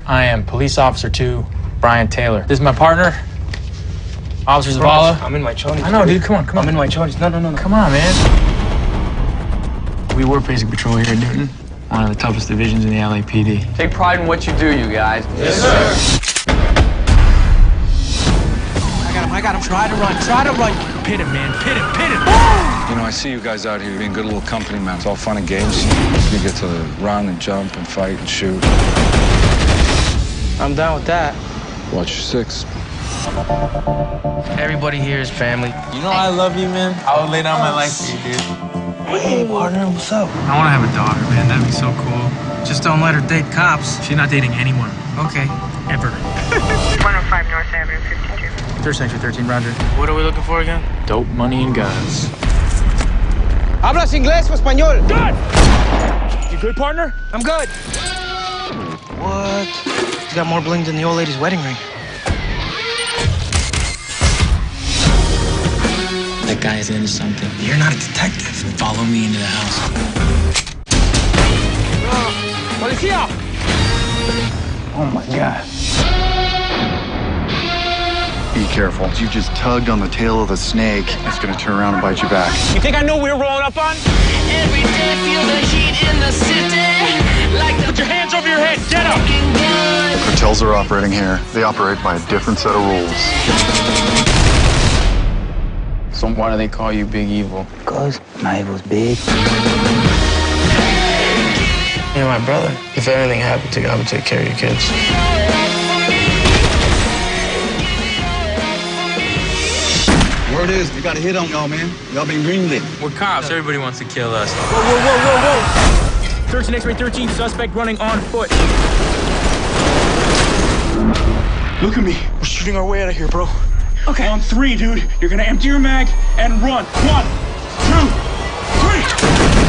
I am Police Officer 2, Brian Taylor. This is my partner, Officer Zavala. I'm in my chonies. I know, dude. Come on. I'm in my chonies. No. Come on, man. We work basic patrol here at Newton, one of the toughest divisions in the LAPD. Take pride in what you do, you guys. Yes, sir. I got him. Try to run. Pit him, man. Pit him. You know, I see you guys out here being good little company men. It's all fun and games. You get to run and jump and fight and shoot. I'm down with that. Watch your six. Everybody here is family. You know I love you, man. I would lay down my life for you, dude. Hey, partner, what's up? I want to have a daughter, man. That'd be so cool. Just don't let her date cops. She's not dating anyone. Okay. Ever. 105 North Avenue, 52. Third Sanctuary 13, Roger. What are we looking for again? Dope, money, and guns. ¿Hablas inglés o español? Good! You good, partner? I'm good. What? He's got more bling than the old lady's wedding ring. That guy is into something. You're not a detective. Follow me into the house. Policía! Oh, my God. Be careful. You just tugged on the tail of the snake. It's gonna turn around and bite you back. You think I knew we were rolling up on? Every day feel the heat in the city. Like Put your hands over your head. Get up. Cartels are operating here. They operate by a different set of rules. So why do they call you Big Evil? Because my evil's big. You're my brother. If anything happened to you, I would take care of your kids. Word is, we got a hit on y'all, man. Y'all been greenlit. We're cops. Everybody wants to kill us. Whoa. 13 X-ray 13, suspect running on foot. Look at me. We're shooting our way out of here, bro. Okay. On 3, dude. You're gonna empty your mag and run. 1, 2, 3.